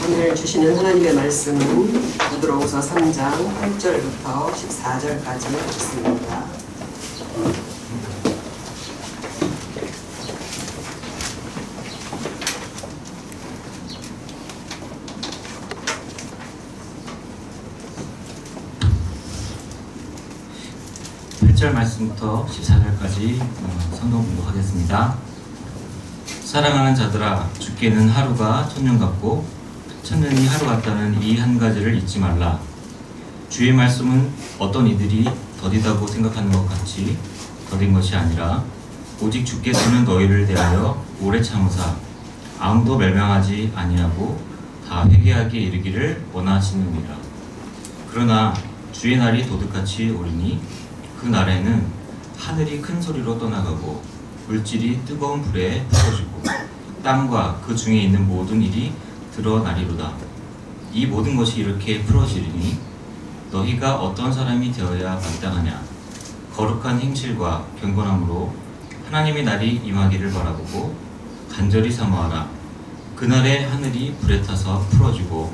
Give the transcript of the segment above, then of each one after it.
오늘 주시는 하나님의 말씀은 베드로후서 3장 8절부터 14절까지 있습니다. 말씀부터 14절까지 성경 공부하겠습니다. 사랑하는 자들아, 주께는 하루가 천년 같고 천년이 하루 같다는 이 한 가지를 잊지 말라. 주의 말씀은 어떤 이들이 더디다고 생각하는 것 같이 더딘 것이 아니라 오직 주께서는 너희를 대하여 오래 참으사 아무도 멸망하지 아니하고 다 회개하게 이르기를 원하시느니라. 그러나 주의 날이 도둑같이 오리니 그 날에는 하늘이 큰 소리로 떠나가고 물질이 뜨거운 불에 풀어지고 땅과 그 중에 있는 모든 일이 드러나리로다. 이 모든 것이 이렇게 풀어지리니 너희가 어떤 사람이 되어야 마땅하냐. 거룩한 행실과 경건함으로 하나님의 날이 임하기를 바라보고 간절히 사모하라. 그날에 하늘이 불에 타서 풀어지고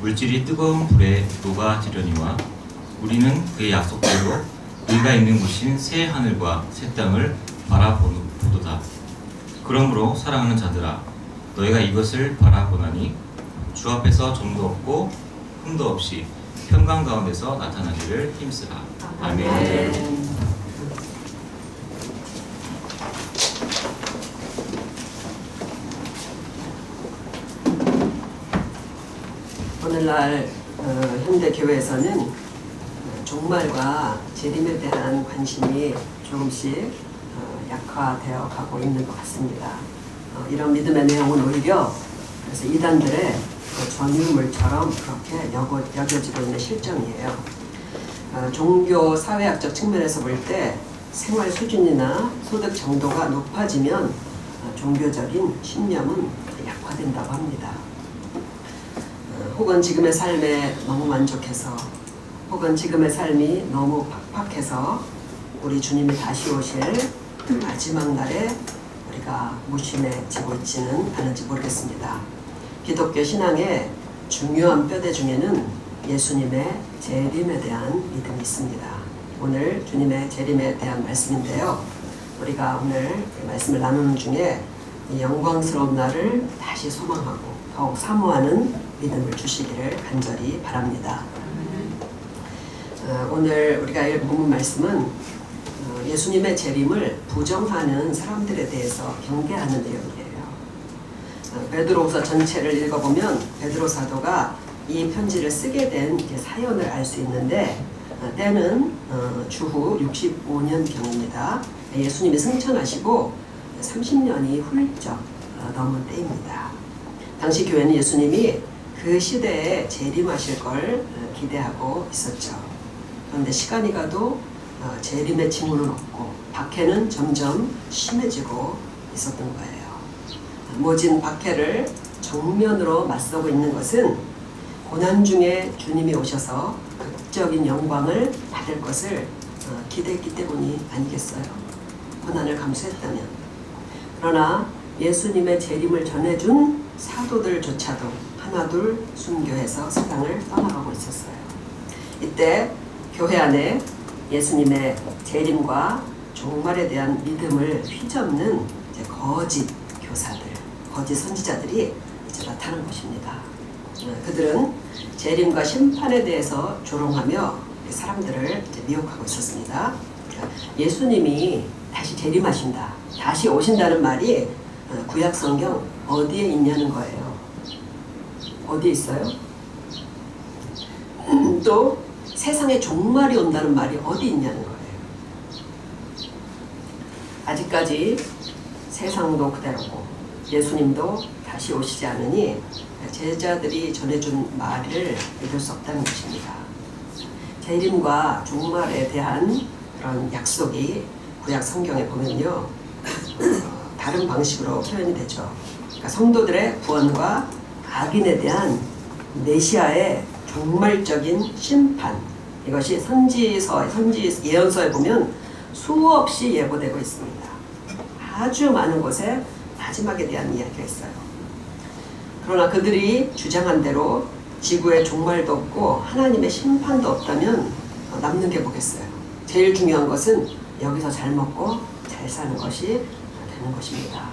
물질이 뜨거운 불에 녹아지려니와 우리는 그의 약속대로 의가 있는 곳인 새 하늘과 새 땅을 바라보도다. 그러므로 사랑하는 자들아, 너희가 이것을 바라보나니 주 앞에서 점도 없고 흠도 없이 평강 가운데서 나타나기를 힘쓰라. 아멘. 오늘날 현대 교회에서는 종말과 재림에 대한 관심이 조금씩 약화되어 가고 있는 것 같습니다. 이런 믿음의 내용은 오히려 그래서 이단들의 전유물처럼 그렇게 여겨지고 있는 실정이에요. 종교 사회학적 측면에서 볼 때 생활 수준이나 소득 정도가 높아지면 종교적인 신념은 약화된다고 합니다. 혹은 지금의 삶에 너무 만족해서, 혹은 지금의 삶이 너무 팍팍해서 우리 주님이 다시 오실 마지막 날에 우리가 무심해지고 있지는 않은지 모르겠습니다. 기독교 신앙의 중요한 뼈대 중에는 예수님의 재림에 대한 믿음이 있습니다. 오늘 주님의 재림에 대한 말씀인데요. 우리가 오늘 말씀을 나누는 중에 이 영광스러운 날을 다시 소망하고 더욱 사모하는 믿음을 주시기를 간절히 바랍니다. 오늘 우리가 읽은 본문 말씀은 예수님의 재림을 부정하는 사람들에 대해서 경계하는 내용이에요. 베드로후서 전체를 읽어보면 베드로 사도가 이 편지를 쓰게 된 사연을 알 수 있는데, 때는 주후 65년경입니다. 예수님이 승천하시고 30년이 훌쩍 넘은 때입니다. 당시 교회는 예수님이 그 시대에 재림하실 걸 기대하고 있었죠. 그런데 시간이 가도 재림의 징후는 없고 박해는 점점 심해지고 있었던 거예요. 모진 박해를 정면으로 맞서고 있는 것은 고난 중에 주님이 오셔서 극적인 영광을 받을 것을 기대했기 때문이 아니겠어요? 고난을 감수했다면. 그러나 예수님의 재림을 전해준 사도들조차도 하나둘 순교해서 세상을 떠나가고 있었어요. 이때 교회 안에 예수님의 재림과 종말에 대한 믿음을 휘젓는 거짓 교사들, 거짓 선지자들이 이제 나타난 것입니다. 그들은 재림과 심판에 대해서 조롱하며 사람들을 미혹하고 있었습니다. 예수님이 다시 재림하신다, 다시 오신다는 말이 구약 성경 어디에 있냐는 거예요. 어디에 있어요? 또 세상에 종말이 온다는 말이 어디 있냐는 거예요. 아직까지 세상도 그대로고 예수님도 다시 오시지 않으니 제자들이 전해준 말을 믿을 수 없다는 것입니다. 재림과 종말에 대한 그런 약속이 구약 성경에 보면요, 다른 방식으로 표현이 되죠. 그러니까 성도들의 구원과 악인에 대한 메시아의 종말적인 심판, 이것이 선지 예언서에 보면 수없이 예고되고 있습니다. 아주 많은 곳에 마지막에 대한 이야기가 있어요. 그러나 그들이 주장한 대로 지구에 종말도 없고 하나님의 심판도 없다면 남는 게 뭐겠어요? 제일 중요한 것은 여기서 잘 먹고 잘 사는 것이 되는 것입니다.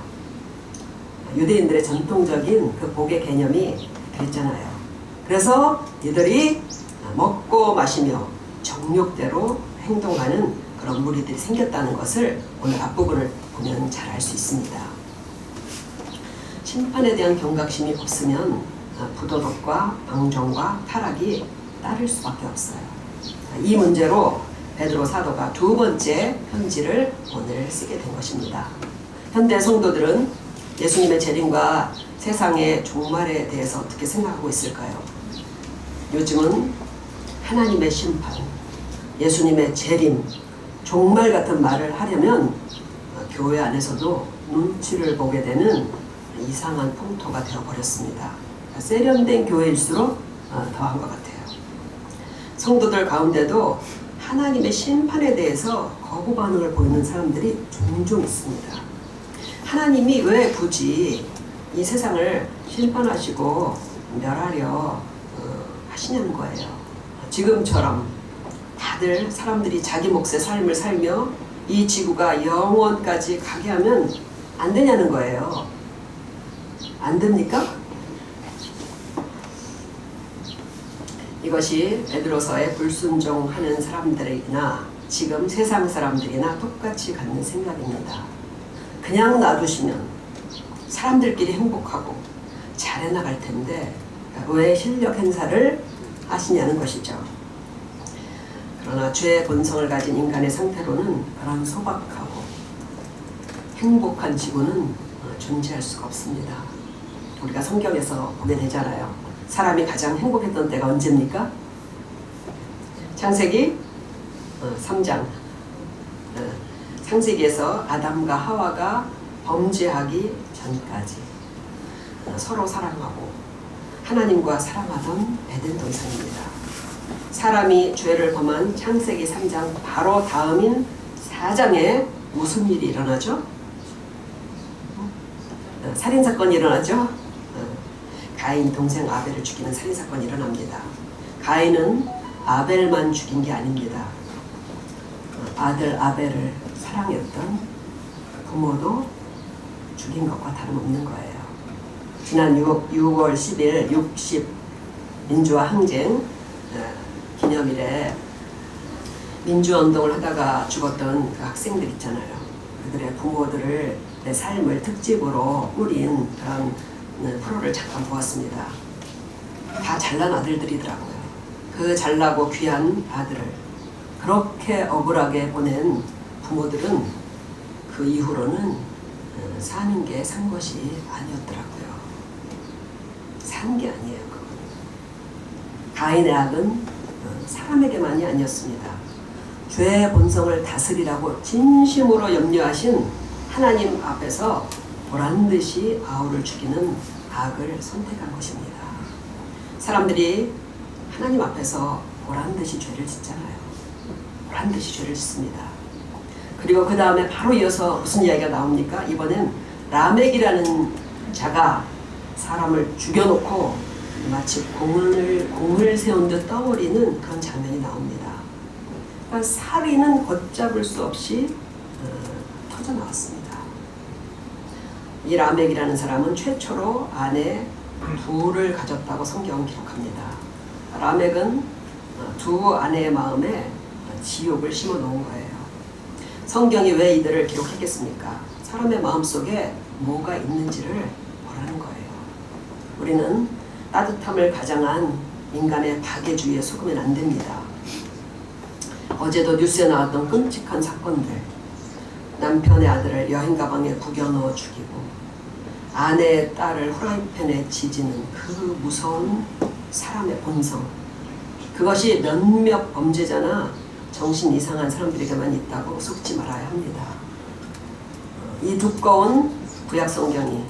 유대인들의 전통적인 그 복의 개념이 그랬잖아요. 그래서 이들이 먹고 마시며 정욕대로 행동하는 그런 무리들이 생겼다는 것을 오늘 앞부분을 보면 잘 알 수 있습니다. 심판에 대한 경각심이 없으면 부도덕과 방종과 타락이 따를 수밖에 없어요. 이 문제로 베드로 사도가 두 번째 편지를 오늘 쓰게 된 것입니다. 현대 성도들은 예수님의 재림과 세상의 종말에 대해서 어떻게 생각하고 있을까요? 요즘은 하나님의 심판, 예수님의 재림, 종말 같은 말을 하려면 교회 안에서도 눈치를 보게 되는 이상한 풍토가 되어버렸습니다. 세련된 교회일수록 더한 것 같아요. 성도들 가운데도 하나님의 심판에 대해서 거부 반응을 보이는 사람들이 종종 있습니다. 하나님이 왜 굳이 이 세상을 심판하시고 멸하려 하시냐는 거예요. 지금처럼 다들 사람들이 자기 몫의 삶을 살며 이 지구가 영원까지 가게 하면 안 되냐는 거예요. 안 됩니까? 이것이 베드로서에 불순종하는 사람들이나 지금 세상 사람들이나 똑같이 갖는 생각입니다. 그냥 놔두시면 사람들끼리 행복하고 잘 해나갈 텐데 왜 실력 행사를 하시냐는 것이죠. 그러나 죄의 본성을 가진 인간의 상태로는 그런 소박하고 행복한 지구는 존재할 수가 없습니다. 우리가 성경에서 보게 되잖아요. 사람이 가장 행복했던 때가 언제입니까? 창세기 3장 창세기에서 아담과 하와가 범죄하기 전까지 서로 사랑하고 하나님과 사랑하던 에덴 동산입니다. 사람이 죄를 범한 창세기 3장 바로 다음인 4장에 무슨 일이 일어나죠? 살인사건이 일어나죠? 가인 동생 아벨을 죽이는 살인사건이 일어납니다. 가인은 아벨만 죽인 게 아닙니다. 아들 아벨을 사랑했던 부모도 죽인 것과 다름없는 거예요. 지난 6월 10일 60 민주화 항쟁 기념일에 민주운동을 하다가 죽었던 그 학생들 있잖아요. 그들의 부모들을 내 삶을 특집으로 꾸린 그런 프로를 잠깐 보았습니다. 다 잘난 아들들이더라고요. 그 잘나고 귀한 아들을 그렇게 억울하게 보낸 부모들은 그 이후로는 사는 게 산 것이 아니었더라고요. 산 게 아니에요. 그건. 가인의 악은 사람에게만이 아니었습니다. 죄의 본성을 다스리라고 진심으로 염려하신 하나님 앞에서 보란듯이 아우를 죽이는 악을 선택한 것입니다. 사람들이 하나님 앞에서 보란듯이 죄를 짓잖아요. 보란듯이 죄를 짓습니다. 그리고 그 다음에 바로 이어서 무슨 이야기가 나옵니까? 이번엔 라멕이라는 자가 사람을 죽여놓고 마치 공을 세운 듯 떠버리는 그런 장면이 나옵니다. 그러니까 살인은 걷잡을 수 없이 터져 나왔습니다. 이 라멕이라는 사람은 최초로 아내 둘을 가졌다고 성경은 기록합니다. 라멕은 두 아내의 마음에 지옥을 심어 놓은 거예요. 성경이 왜 이들을 기록했겠습니까? 사람의 마음속에 뭐가 있는지를 보라는 거예요. 우리는 따뜻함을 가장한 인간의 박애주의에 속으면 안 됩니다. 어제도 뉴스에 나왔던 끔찍한 사건들, 남편의 아들을 여행 가방에 구겨 넣어 죽이고 아내의 딸을 후라이팬에 지지는 그 무서운 사람의 본성, 그것이 몇몇 범죄자나 정신 이상한 사람들에게만 있다고 속지 말아야 합니다. 이 두꺼운 구약 성경이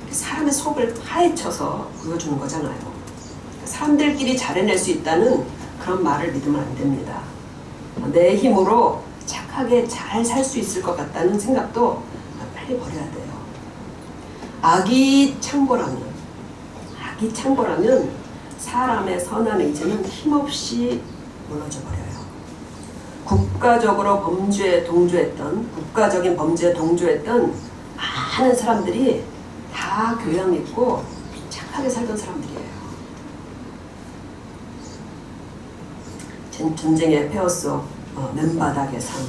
사람의 속을 파헤쳐서 보여주는 거잖아요. 사람들끼리 잘해낼 수 있다는 그런 말을 믿으면 안 됩니다. 내 힘으로 착하게 잘 살 수 있을 것 같다는 생각도 빨리 버려야 돼요. 악이 창고라면 사람의 선한 의지는 힘없이 무너져 버려요. 국가적인 범죄에 동조했던 많은 사람들이 다 교양 있고 착하게 살던 사람들이에요. 전쟁의 폐허 속 맨바닥의 삶,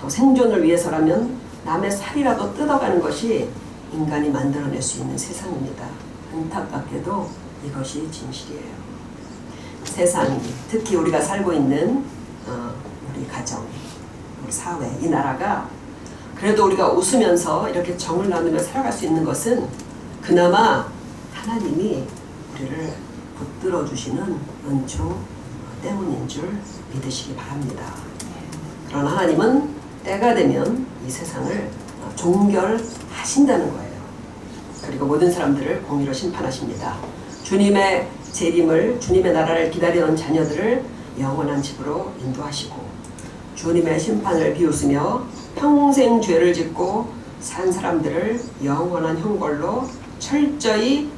또 생존을 위해서라면 남의 살이라도 뜯어가는 것이 인간이 만들어낼 수 있는 세상입니다. 안타깝게도 이것이 진실이에요. 세상이, 특히 우리가 살고 있는 우리 가정, 우리 사회, 이 나라가 그래도 우리가 웃으면서 이렇게 정을 나누며 살아갈 수 있는 것은 그나마 하나님이 우리를 붙들어 주시는 은총 때문인 줄 믿으시기 바랍니다. 그러나 하나님은 때가 되면 이 세상을 종결하신다는 거예요. 그리고 모든 사람들을 공의로 심판하십니다. 주님의 재림을, 주님의 나라를 기다리던 자녀들을 영원한 집으로 인도하시고 주님의 심판을 비웃으며 평생 죄를 짓고 산 사람들을 영원한 형벌로 철저히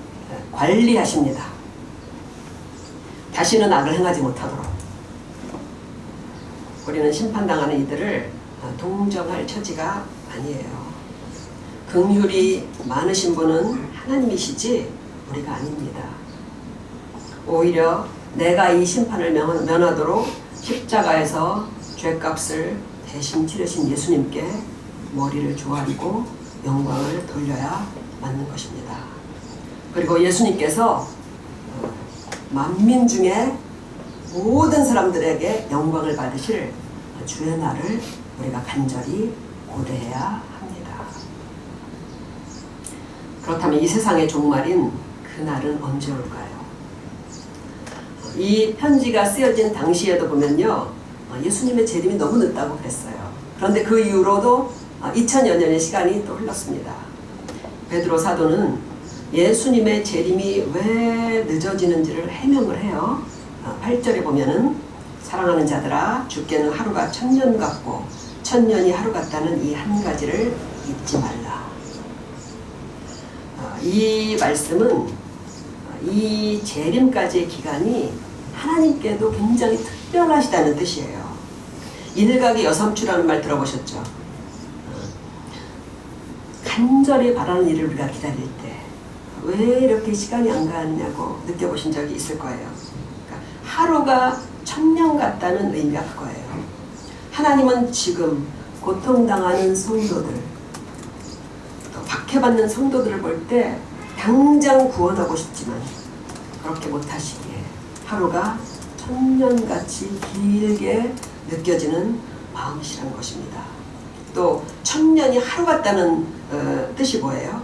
관리하십니다. 다시는 악을 행하지 못하도록. 우리는 심판당하는 이들을 동정할 처지가 아니에요. 긍휼이 많으신 분은 하나님이시지 우리가 아닙니다. 오히려 내가 이 심판을 면하도록 십자가에서 죄값을 대신 치르신 예수님께 머리를 조아리고 영광을 돌려야 맞는 것입니다. 그리고 예수님께서 만민 중에 모든 사람들에게 영광을 받으실 주의 날을 우리가 간절히 고대해야 합니다. 그렇다면 이 세상의 종말인 그 날은 언제 올까요? 이 편지가 쓰여진 당시에도 보면요, 예수님의 재림이 너무 늦다고 그랬어요. 그런데 그 이후로도 2000여 년의 시간이 또 흘렀습니다. 베드로 사도는 예수님의 재림이 왜 늦어지는지를 해명을 해요. 8절에 보면은 사랑하는 자들아 주께는 하루가 1000년 같고 1000년이 하루 같다는 이 한 가지를 잊지 말라. 이 말씀은 이 재림까지의 기간이 하나님께도 굉장히 특별하시다는 뜻이에요. 일각의 여삼추라는 말 들어보셨죠? 간절히 바라는 일을 우리가 기다릴 때 왜 이렇게 시간이 안 가느냐고 느껴보신 적이 있을 거예요. 그러니까 하루가 1000년 같다는 의미가 그거예요. 하나님은 지금 고통당하는 성도들, 또 박해받는 성도들을 볼 때 당장 구원하고 싶지만 그렇게 못하시기에 하루가 1000년같이 길게 느껴지는 마음이시라는 것입니다. 또 1000년이 하루 같다는 뜻이 뭐예요?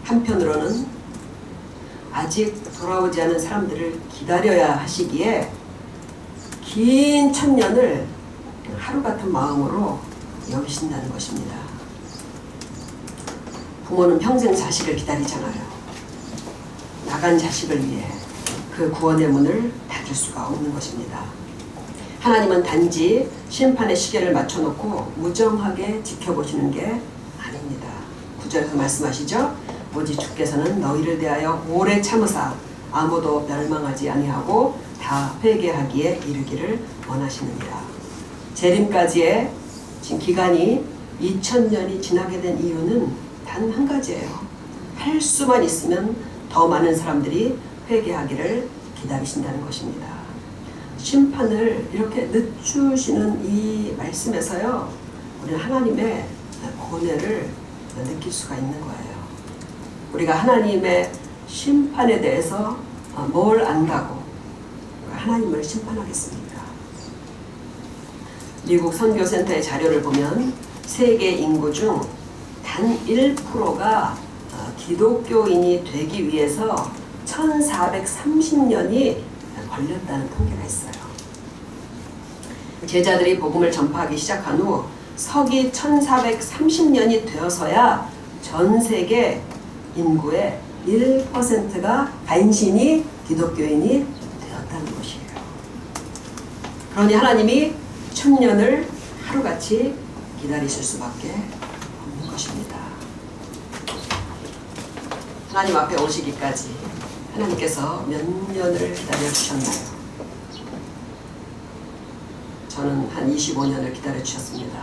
한편으로는 아직 돌아오지 않은 사람들을 기다려야 하시기에 긴 1000년을 하루 같은 마음으로 여기신다는 것입니다. 부모는 평생 자식을 기다리잖아요. 나간 자식을 위해 그 구원의 문을 닫을 수가 없는 것입니다. 하나님은 단지 심판의 시계를 맞춰놓고 무정하게 지켜보시는 게 아닙니다. 9절에서 말씀하시죠. 오직 주께서는 너희를 대하여 오래 참으사 아무도 멸망하지 아니하고 다 회개하기에 이르기를 원하시느니라. 재림까지의 지금 기간이 2000년이 지나게 된 이유는 단 한 가지예요. 할 수만 있으면 더 많은 사람들이 회개하기를 기다리신다는 것입니다. 심판을 이렇게 늦추시는 이 말씀에서요, 우리는 하나님의 고뇌를 느낄 수가 있는 거예요. 우리가 하나님의 심판에 대해서 뭘 안다고 하나님을 심판하겠습니까? 미국 선교센터의 자료를 보면 세계 인구 중 단 1%가 기독교인이 되기 위해서 1430년이 걸렸다는 통계가 있어요. 제자들이 복음을 전파하기 시작한 후 서기 1430년이 되어서야 전 세계 인구의 1%가 간신히 기독교인이 되었다는 것이에요. 그러니 하나님이 1000년을 하루같이 기다리실 수밖에 없는 것입니다. 하나님 앞에 오시기까지 하나님께서 몇 년을 기다려 주셨나요? 저는 한 25년을 기다려 주셨습니다.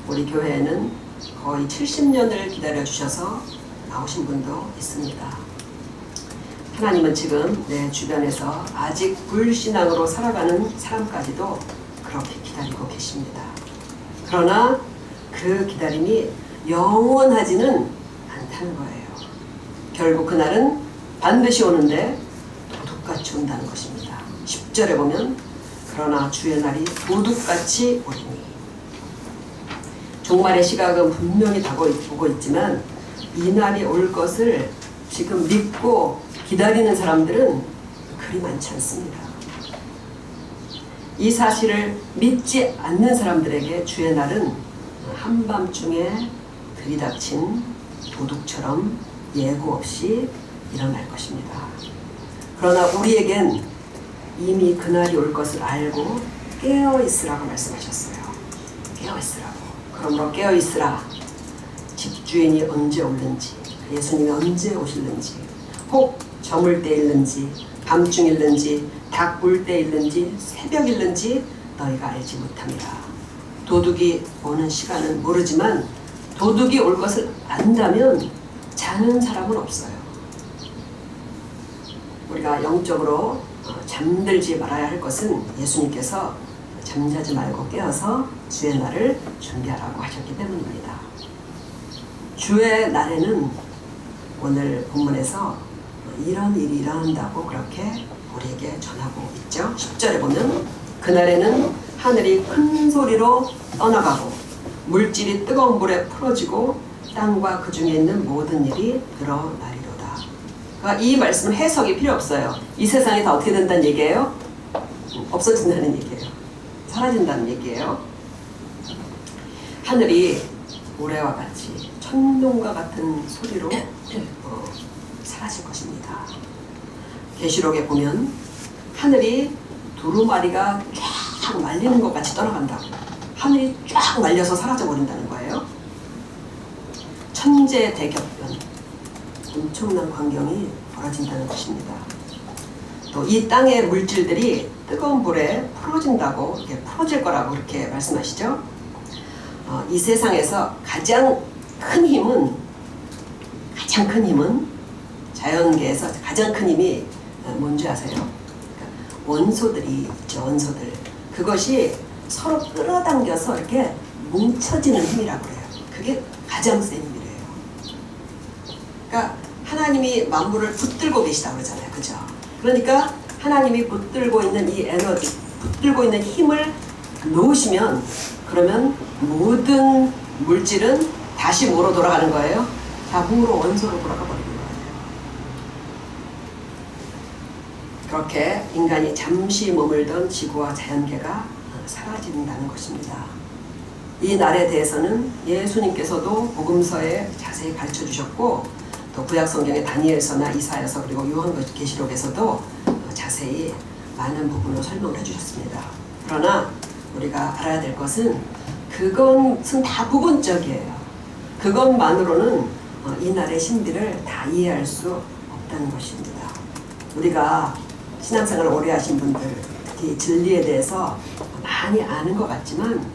우리 교회에는 거의 70년을 기다려 주셔서 나오신 분도 있습니다. 하나님은 지금 내 주변에서 아직 불신앙으로 살아가는 사람까지도 그렇게 기다리고 계십니다. 그러나 그 기다림이 영원하지는 않다는 거예요. 결국 그날은 반드시 오는데 도둑같이 온다는 것입니다. 10절에 보면 그러나 주의 날이 도둑같이 오리니. 종말의 시각은 분명히 다가오고 있지만 이 날이 올 것을 지금 믿고 기다리는 사람들은 그리 많지 않습니다. 이 사실을 믿지 않는 사람들에게 주의 날은 한밤중에 들이닥친 도둑처럼 예고 없이 일어날 것입니다. 그러나 우리에겐 이미 그날이 올 것을 알고 깨어있으라고 말씀하셨어요. 깨어있으라고. 그러므로 깨어있으라. 집주인이 언제 올는지, 예수님이 언제 오실는지, 혹 저물 때일는지, 밤중일는지, 닭울 때일는지, 새벽일는지 너희가 알지 못합니다. 도둑이 오는 시간은 모르지만 도둑이 올 것을 안다면 자는 사람은 없어요. 우리가 영적으로 잠들지 말아야 할 것은 예수님께서 잠자지 말고 깨어서 주의 날을 준비하라고 하셨기 때문입니다. 주의 날에는 오늘 본문에서 이런 일이 일어난다고 그렇게 우리에게 전하고 있죠. 10절에 보면 그날에는 하늘이 큰 소리로 떠나가고 물질이 뜨거운 물에 풀어지고 땅과 그 중에 있는 모든 일이 드러나리로다. 그러니까 이 말씀은 해석이 필요 없어요. 이 세상이 다 어떻게 된다는 얘기예요? 없어진다는 얘기예요. 사라진다는 얘기예요. 하늘이 모래와 같이 천둥과 같은 소리로 사라질 것입니다. 계시록에 보면 하늘이 두루마리가 쫙 말리는 것 같이 떠나간다고. 하늘이 쫙 말려서 사라져 버린다는 거예요. 천재 대격변, 엄청난 광경이 벌어진다는 것입니다. 또 이 땅의 물질들이 뜨거운 불에 풀어진다고, 이렇게 풀어질 거라고 이렇게 말씀하시죠. 이 세상에서 가장 큰 힘은 자연계에서 가장 큰 힘이 뭔지 아세요? 그러니까 원소들이 있죠. 원소들. 그것이 서로 끌어당겨서 이렇게 뭉쳐지는 힘이라고 해요. 그게 가장 센 힘이래요. 그러니까 하나님이 만물을 붙들고 계시다고 그러잖아요. 그죠? 그러니까 하나님이 붙들고 있는 이 에너지, 붙들고 있는 힘을 놓으시면, 그러면 모든 물질은 다시 뭐로 돌아가는 거예요? 다 무로, 원소로 돌아가 버리는 거예요. 그렇게 인간이 잠시 머물던 지구와 자연계가 사라진다는 것입니다. 이 날에 대해서는 예수님께서도 복음서에 자세히 가르쳐 주셨고, 또 구약성경의 다니엘서나 이사야서 그리고 요한계시록에서도 자세히 많은 부분을 설명을 해주셨습니다. 그러나 우리가 알아야 될 것은 그것은 다 부분적이에요. 그것만으로는 이 날의 신비를 다 이해할 수 없다는 것입니다. 우리가 신앙생활을 오래 하신 분들, 특히 진리에 대해서 많이 아는 것 같지만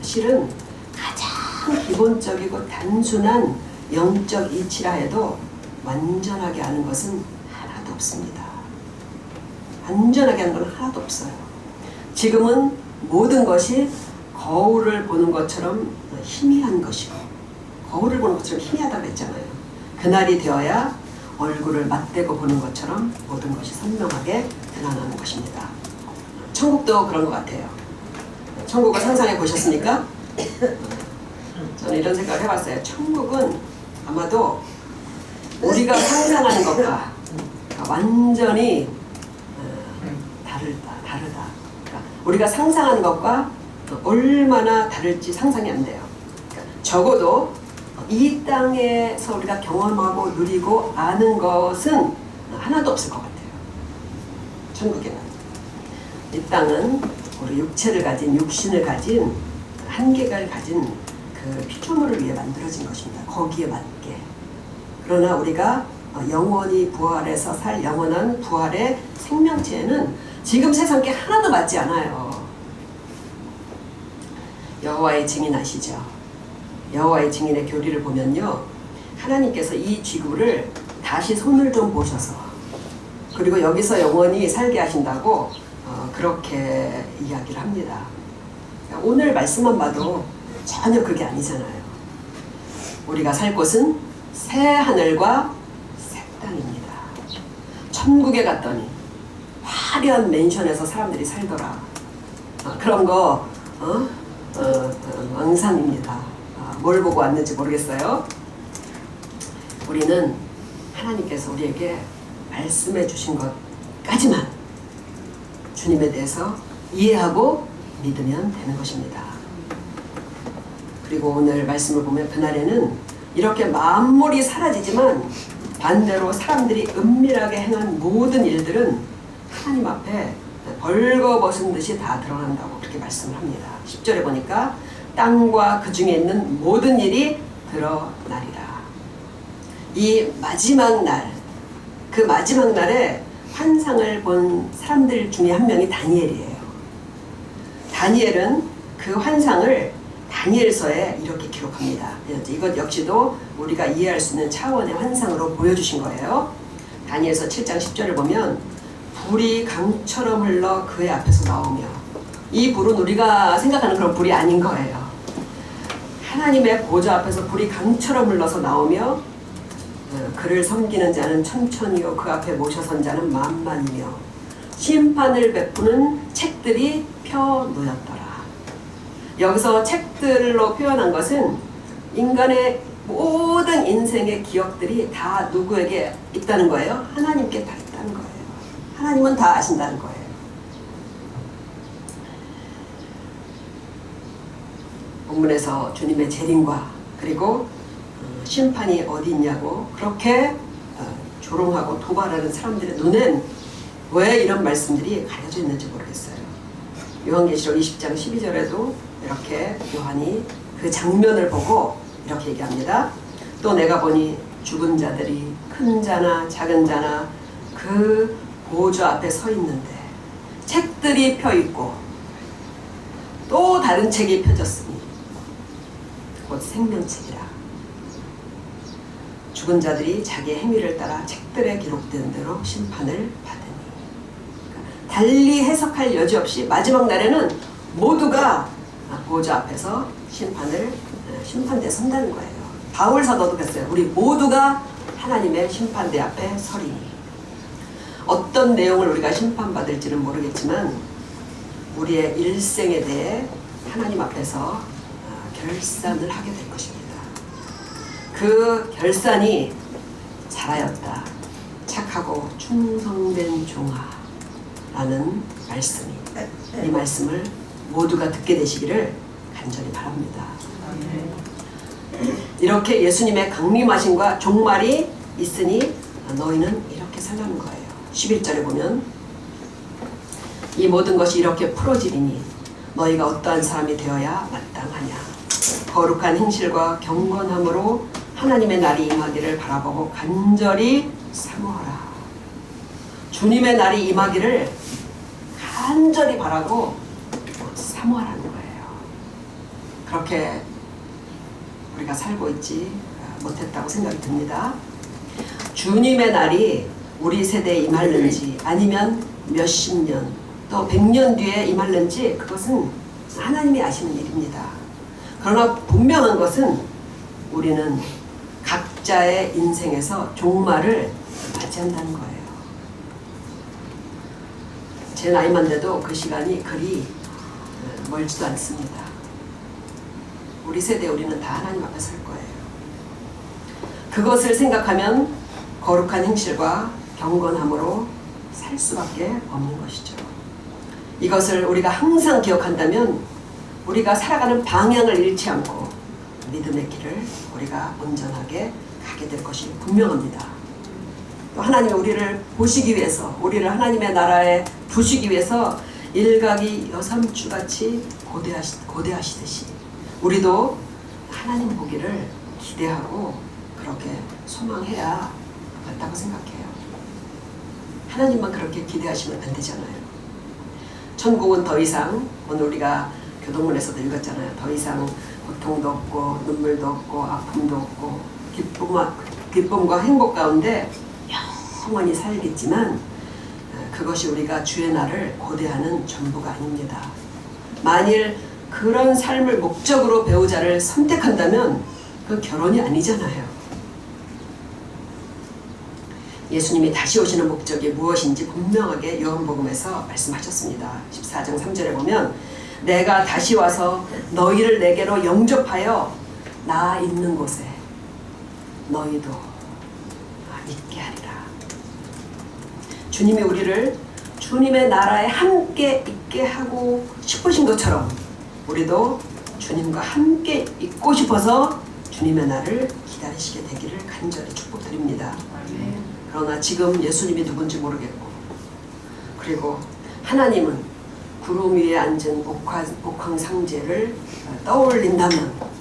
실은 가장 기본적이고 단순한 영적 이치라 해도 완전하게 아는 것은 하나도 없습니다. 완전하게 아는 건 하나도 없어요. 지금은 모든 것이 거울을 보는 것처럼 희미한 것이고, 거울을 보는 것처럼 희미하다고 했잖아요. 그날이 되어야 얼굴을 맞대고 보는 것처럼 모든 것이 선명하게 드러나는 것입니다. 천국도 그런 것 같아요. 천국을 상상해 보셨습니까? 저는 이런 생각을 해봤어요. 천국은 아마도 우리가 상상하는 것과 완전히 다르다. 그러니까 우리가 상상하는 것과 얼마나 다를지 상상이 안 돼요. 그러니까 적어도 이 땅에서 우리가 경험하고 누리고 아는 것은 하나도 없을 것 같아요. 천국에는. 이 땅은 우리 육체를 가진, 육신을 가진, 한계를 가진 그 피조물을 위해 만들어진 것입니다. 거기에 맞게. 그러나 우리가 영원히 부활해서 살 영원한 부활의 생명체에는 지금 세상 게 하나도 맞지 않아요. 여호와의 증인 아시죠? 여호와의 증인의 교리를 보면요, 하나님께서 이 지구를 다시 손을 좀 보셔서, 그리고 여기서 영원히 살게 하신다고 그렇게 이야기를 합니다. 오늘 말씀만 봐도 전혀 그게 아니잖아요. 우리가 살 곳은 새 하늘과 새 땅입니다. 천국에 갔더니 화려한 맨션에서 사람들이 살더라. 그런 거 망상입니다. 뭘 보고 왔는지 모르겠어요. 우리는 하나님께서 우리에게 말씀해 주신 것까지만 주님에 대해서 이해하고 믿으면 되는 것입니다. 그리고 오늘 말씀을 보면 그날에는 이렇게 만물이 사라지지만 반대로 사람들이 은밀하게 행한 모든 일들은 하나님 앞에 벌거벗은 듯이 다 드러난다고 그렇게 말씀을 합니다. 10절에 보니까 땅과 그 중에 있는 모든 일이 드러나리라. 이 마지막 날, 그 마지막 날에 환상을 본 사람들 중에 한 명이 다니엘이에요. 다니엘은 그 환상을 다니엘서에 이렇게 기록합니다. 이것 역시도 우리가 이해할 수 있는 차원의 환상으로 보여주신 거예요. 다니엘서 7장 10절을 보면 불이 강처럼 흘러 그의 앞에서 나오며, 이 불은 우리가 생각하는 그런 불이 아닌 거예요. 하나님의 보좌 앞에서 불이 강처럼 흘러서 나오며 그를 섬기는 자는 천천히요 그 앞에 모셔선 자는 만만이며 심판을 베푸는 책들이 펴놓였더라. 여기서 책들로 표현한 것은 인간의 모든 인생의 기억들이 다 누구에게 있다는 거예요? 하나님께 다 있다는 거예요. 하나님은 다 아신다는 거예요. 본문에서 주님의 재림과 그리고 심판이 어디 있냐고 그렇게 조롱하고 도발하는 사람들의 눈엔 왜 이런 말씀들이 가려져 있는지 모르겠어요. 요한계시록 20장 12절에도 이렇게 요한이 그 장면을 보고 이렇게 얘기합니다. 또 내가 보니 죽은 자들이 큰 자나 작은 자나 그 보좌 앞에 서 있는데 책들이 펴 있고 또 다른 책이 펴졌으니 곧 생명책이라. 죽은 자들이 자기의 행위를 따라 책들에 기록된 대로 심판을 받으니. 그러니까 달리 해석할 여지 없이 마지막 날에는 모두가 보좌 앞에서 심판대에 선다는 거예요. 바울 사도도 그랬어요. 우리 모두가 하나님의 심판대 앞에 서리니. 어떤 내용을 우리가 심판받을지는 모르겠지만 우리의 일생에 대해 하나님 앞에서 결산을 하게 될 것입니다. 그 결산이 잘하였다, 착하고 충성된 종아라는 말씀이, 이 말씀을 모두가 듣게 되시기를 간절히 바랍니다. 이렇게 예수님의 강림하심과 종말이 있으니 너희는 이렇게 살라는 거예요. 11절에 보면 이 모든 것이 이렇게 풀어지리니 너희가 어떠한 사람이 되어야 마땅하냐. 거룩한 행실과 경건함으로 하나님의 날이 임하기를 바라보고 간절히 사모하라. 주님의 날이 임하기를 간절히 바라고 사모하라는 거예요. 그렇게 우리가 살고 있지 못했다고 생각이 듭니다. 주님의 날이 우리 세대에 임할는지 아니면 몇십 년 또 100년 뒤에 임할는지 그것은 하나님이 아시는 일입니다. 그러나 분명한 것은 우리는 각자의 인생에서 종말을 맞이한다는 거예요. 제 나이만 돼도 그 시간이 그리 멀지도 않습니다. 우리 세대 우리는 다 하나님 앞에 설 거예요. 그것을 생각하면 거룩한 행실과 경건함으로 살 수밖에 없는 것이죠. 이것을 우리가 항상 기억한다면 우리가 살아가는 방향을 잃지 않고 믿음의 길을 우리가 온전하게 가게 될 것이 분명합니다. 또 하나님이 우리를 보시기 위해서, 우리를 하나님의 나라에 두시기 위해서 일각이 여삼주같이 고대하시듯이 우리도 하나님 보기를 기대하고 그렇게 소망해야 맞다고 생각해요. 하나님만 그렇게 기대하시면 안 되잖아요. 천국은 더 이상, 오늘 우리가 교동문에서도 읽었잖아요. 더 이상 고통도 없고 눈물도 없고 아픔도 없고 기쁨과 행복 가운데 영원히 살겠지만 그것이 우리가 주의 날을 고대하는 전부가 아닙니다. 만일 그런 삶을 목적으로 배우자를 선택한다면 그 결혼이 아니잖아요. 예수님이 다시 오시는 목적이 무엇인지 분명하게 요한복음에서 말씀하셨습니다. 14장 3절에 보면 내가 다시 와서 너희를 내게로 영접하여 나 있는 곳에 너희도 있게 하리라. 주님이 우리를 주님의 나라에 함께 있게 하고 싶으신 것처럼 우리도 주님과 함께 있고 싶어서 주님의 날을 기다리시게 되기를 간절히 축복드립니다. 그러나 지금 예수님이 누군지 모르겠고 그리고 하나님은 구름 위에 앉은 옥황상제를 떠올린다면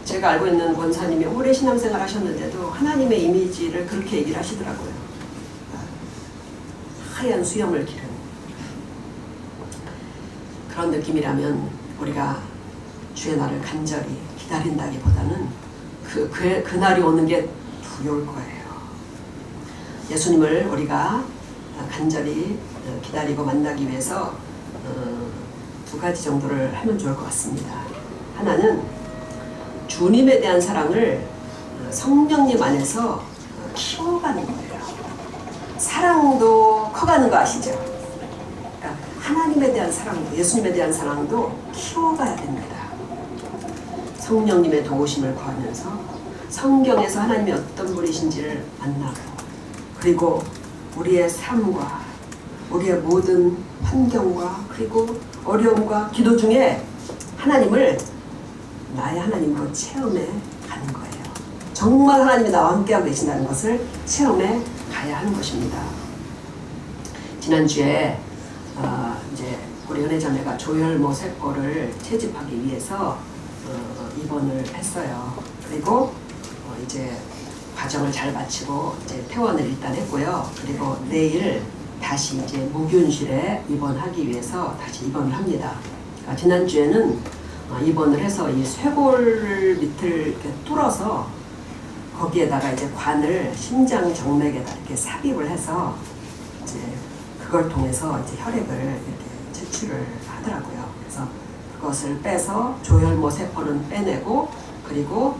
제가 알고 있는 권사님이 오래 신앙생활 하셨는데도 하나님의 이미지를 그렇게 얘기를 하시더라고요. 하얀 수염을 기른 그런 느낌이라면 우리가 주의 날을 간절히 기다린다기보다는 그 날이 오는 게 두려울 거예요. 예수님을 우리가 간절히 기다리고 만나기 위해서 두 가지 정도를 하면 좋을 것 같습니다. 하나는 주님에 대한 사랑을 성령님 안에서 키워가는 거예요. 사랑도 커가는 거 아시죠? 그러니까 하나님에 대한 사랑도, 예수님에 대한 사랑도 키워가야 됩니다. 성령님의 도우심을 구하면서 성경에서 하나님이 어떤 분이신지를 만나고 그리고 우리의 삶과 우리의 모든 환경과 그리고 어려움과 기도 중에 하나님을 나의 하나님으로 체험해 가는 거예요. 정말 하나님이 나와 함께하고 계신다는 것을 체험해 가야 하는 것입니다. 지난주에 이제 우리 은혜자매가 조혈모 세포를 채집하기 위해서 입원을 했어요. 그리고 이제 과정을 잘 마치고 이제 퇴원을 일단 했고요. 그리고 내일 다시 이제 무균실에 입원하기 위해서 다시 입원을 합니다. 그러니까 지난주에는 입원을 해서 이 쇄골 밑을 이렇게 뚫어서 거기에다가 이제 관을 심장 정맥에다 이렇게 삽입을 해서 이제 그걸 통해서 이제 혈액을 이렇게 채취를 하더라고요. 그래서 그것을 빼서 조혈모 세포는 빼내고 그리고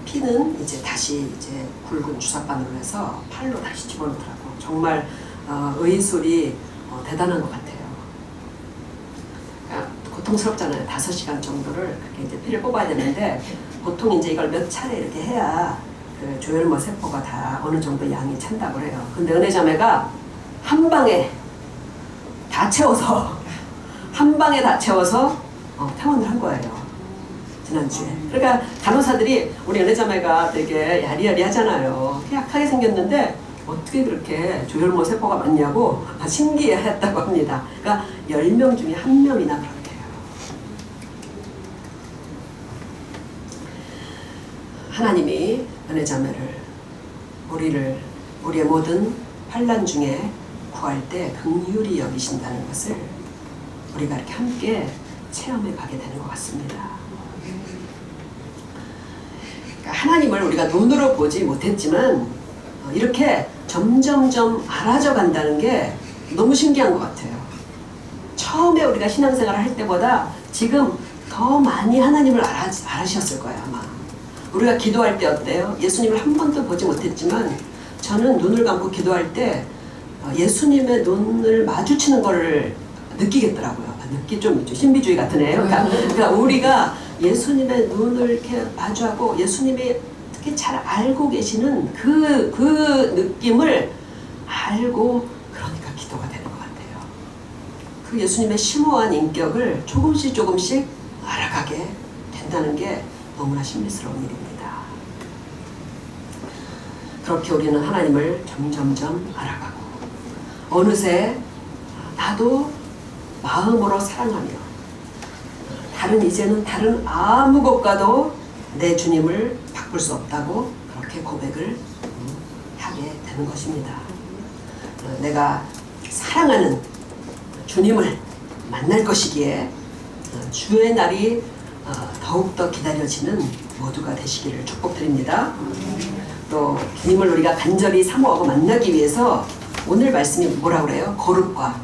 피는 이제 다시 이제 굵은 주사바늘로 해서 팔로 다시 집어넣더라고. 정말 의술이 대단한 것 같아요. 그러니까 고통스럽잖아요. 5시간 정도를 그렇게 이제 피를 뽑아야 되는데 보통 이제 이걸 몇 차례 이렇게 해야 그 조혈모 세포가 다 어느 정도 양이 찬다고 해요. 근데 은혜자매가 한 방에 다 채워서 퇴원을 한 거예요. 지난주에. 그러니까 간호사들이 우리 은혜자매가 되게 야리야리하잖아요. 약하게 생겼는데 어떻게 그렇게 조혈모 세포가 많냐고 신기해했다고 합니다. 그러니까 10명 중에 1명이나 그렇대요. 하나님이 은혜자매를 우리의 모든 환난 중에 구할 때 긍휼히 여기신다는 것을 우리가 이렇게 함께 체험해 가게 되는 것 같습니다. 그러니까 하나님을 우리가 눈으로 보지 못했지만 이렇게 점점점 알아져 간다는 게 너무 신기한 것 같아요. 처음에 우리가 신앙생활을 할 때보다 지금 더 많이 하나님을 알아셨을 거예요, 아마. 우리가 기도할 때 어때요? 예수님을 한 번도 보지 못했지만 저는 눈을 감고 기도할 때 예수님의 눈을 마주치는 걸 느끼겠더라고요. 느끼 좀 신비주의 같은 애예요. 그러니까 우리가 예수님의 눈을 이렇게 마주하고 예수님이 특히 잘 알고 계시는 그 느낌을 알고 그러니까 기도가 되는 것 같아요. 그 예수님의 심오한 인격을 조금씩 알아가게 된다는 게 너무나 신비스러운 일입니다. 그렇게 우리는 하나님을 점점점 알아가고 어느새 나도 마음으로 사랑하며 이제는 다른 아무 것과도 내 주님을 바꿀 수 없다고 그렇게 고백을 하게 되는 것입니다. 내가 사랑하는 주님을 만날 것이기에 주의 날이 더욱더 기다려지는 모두가 되시기를 축복드립니다. 또 주님을 우리가 간절히 사모하고 만나기 위해서 오늘 말씀이 뭐라고 그래요? 거룩과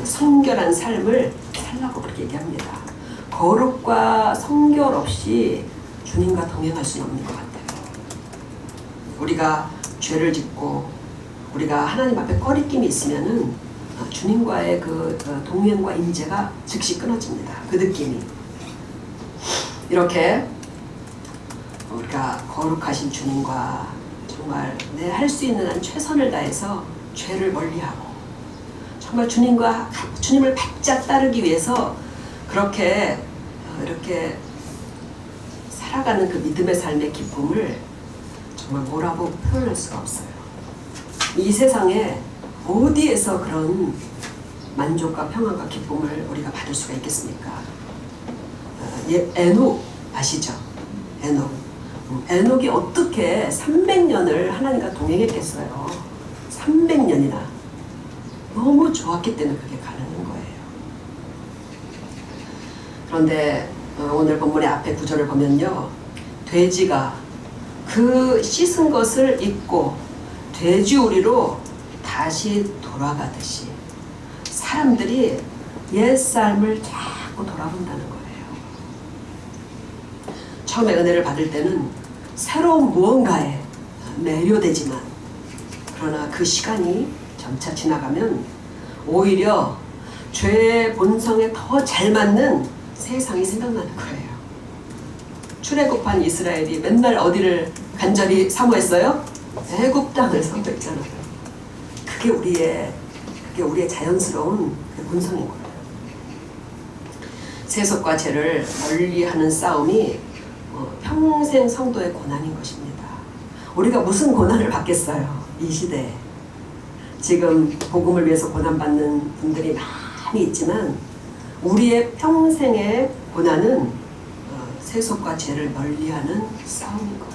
성결한 삶을 살라고 그렇게 얘기합니다. 거룩과 성결 없이 주님과 동행할 수는 없는 것 같아요. 우리가 죄를 짓고 우리가 하나님 앞에 꺼리낌이 있으면은 주님과의 그 동행과 임재가 즉시 끊어집니다. 그 느낌이. 이렇게 우리가 거룩하신 주님과 정말 내 할 수 있는 한 최선을 다해서 죄를 멀리하고 정말 주님을 바짝 따르기 위해서 그렇게 이렇게 살아가는 그 믿음의 삶의 기쁨을 정말 뭐라고 표현할 수가 없어요. 이 세상에 어디에서 그런 만족과 평안과 기쁨을 우리가 받을 수가 있겠습니까? 에녹 아시죠? 에녹이 어떻게 300년을 하나님과 동행했겠어요? 300년이나. 너무 좋았기 때문에 그게 가능한 거예요. 그런데 오늘 본문의 앞에 구절을 보면요. 돼지가 그 씻은 것을 입고 돼지우리로 다시 돌아가듯이 사람들이 옛삶을 자꾸 돌아본다는 거예요. 처음에 은혜를 받을 때는 새로운 무언가에 매료되지만 그러나 그 시간이 점차 지나가면 오히려 죄의 본성에 더 잘 맞는 세상이 생각나는 거예요. 출애굽한 이스라엘이 맨날 어디를 간절히 사모했어요? 애굽 땅을 사모했잖아요. 그게 우리의 그게 우리의 자연스러운 그 본성인 거예요. 세속과 죄를 멀리하는 싸움이 평생 성도의 고난인 것입니다. 우리가 무슨 고난을 받겠어요? 이 시대에. 지금 복음을 위해서 고난받는 분들이 많이 있지만 우리의 평생의 고난은 세속과 죄를 멀리하는 싸움인 거예요.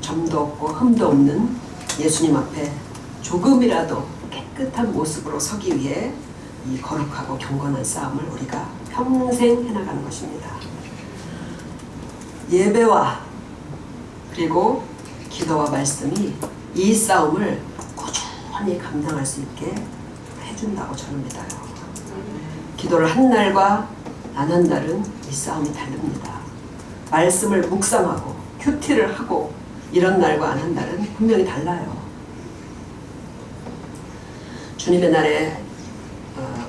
점도 없고 흠도 없는 예수님 앞에 조금이라도 깨끗한 모습으로 서기 위해 이 거룩하고 경건한 싸움을 우리가 평생 해나가는 것입니다. 예배와 그리고 기도와 말씀이 이 싸움을 꾸준히 감당할 수 있게 해준다고 저는 믿어요. 기도를 한 날과 안 한 날은 이 싸움이 다릅니다. 말씀을 묵상하고 큐티를 하고 이런 날과 안 한 날은 분명히 달라요. 주님의 날에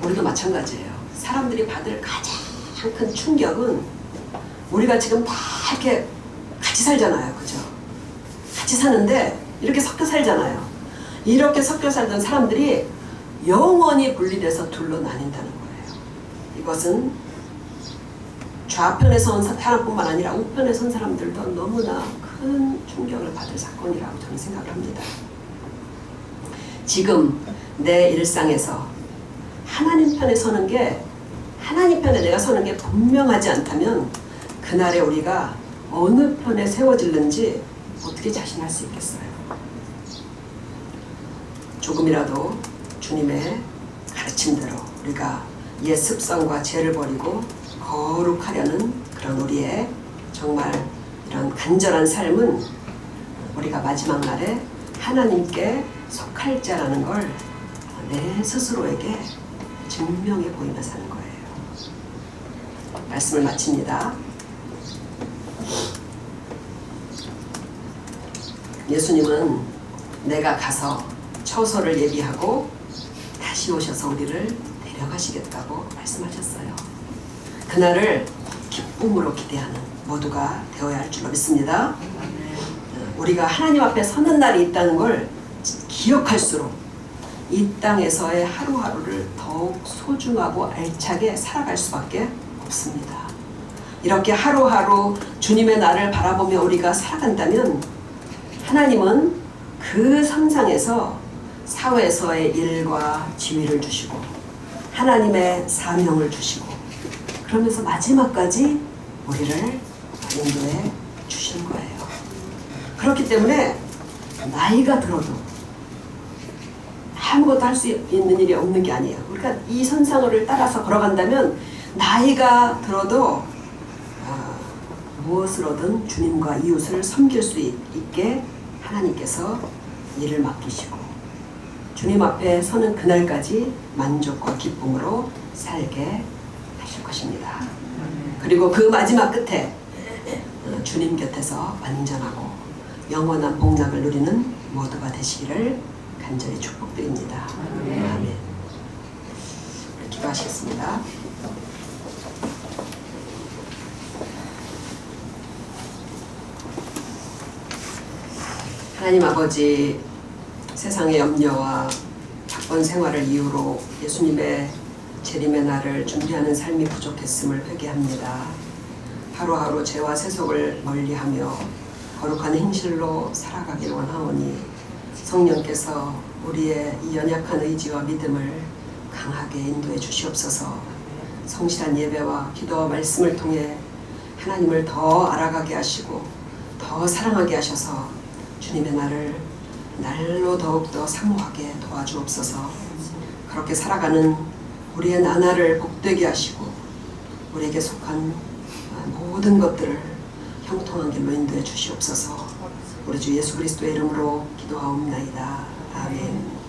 우리도 마찬가지예요. 사람들이 받을 가장 큰 충격은 우리가 지금 다 이렇게 같이 살잖아요. 그죠? 같이 사는데 이렇게 섞여 살잖아요. 이렇게 섞여 살던 사람들이 영원히 분리돼서 둘로 나뉜다는 거예요. 이것은 좌편에 선 사람뿐만 아니라 우편에 선 사람들도 너무나 큰 충격을 받을 사건이라고 저는 생각을 합니다. 지금 내 일상에서 하나님 편에 서는 게, 하나님 편에 내가 서는 게 분명하지 않다면 그날에 우리가 어느 편에 세워질는지 어떻게 자신할 수 있겠어요? 조금이라도 주님의 가르침대로 우리가 옛 습성과 죄를 버리고 거룩하려는 그런 우리의 정말 이런 간절한 삶은 우리가 마지막 날에 하나님께 속할 자라는 걸 내 스스로에게 증명해 보이면서 하는 거예요. 말씀을 마칩니다. 예수님은 내가 가서 처소를 예비하고 다시 오셔서 우리를 데려가시겠다고 말씀하셨어요. 그날을 기쁨으로 기대하는 모두가 되어야 할 줄로 믿습니다. 우리가 하나님 앞에 서는 날이 있다는 걸 기억할수록 이 땅에서의 하루하루를 더욱 소중하고 알차게 살아갈 수밖에 없습니다. 이렇게 하루하루 주님의 날을 바라보며 우리가 살아간다면 하나님은 그 상상에서 사회에서의 일과 지위를 주시고 하나님의 사명을 주시고 그러면서 마지막까지 우리를 인도해 주시는 거예요. 그렇기 때문에 나이가 들어도 아무것도 할 수 있는 일이 없는 게 아니에요. 우리가 이 선상을 따라서 걸어간다면 나이가 들어도 무엇으로든 주님과 이웃을 섬길 수 있게 하나님께서 일을 맡기시고 주님 앞에 서는 그날까지 만족과 기쁨으로 살게 하실 것입니다. 그리고 그 마지막 끝에 주님 곁에서 완전하고 영원한 복락을 누리는 모두가 되시기를 간절히 축복드립니다. 아멘. 기도하시겠습니다. 하나님 아버지, 세상의 염려와 바쁜 생활을 이유로 예수님의 재림의 날을 준비하는 삶이 부족했음을 회개합니다. 하루하루 죄와 세속을 멀리하며 거룩한 행실로 살아가길 원하오니 성령께서 우리의 이 연약한 의지와 믿음을 강하게 인도해 주시옵소서. 성실한 예배와 기도와 말씀을 통해 하나님을 더 알아가게 하시고 더 사랑하게 하셔서 주님의 날을 날로 더욱더 사모하게 도와주옵소서. 그렇게 살아가는 우리의 나날을 복되게 하시고 우리에게 속한 모든 것들을 형통한 길로 인도해 주시옵소서. 우리 주 예수 그리스도의 이름으로 기도하옵나이다. 아멘.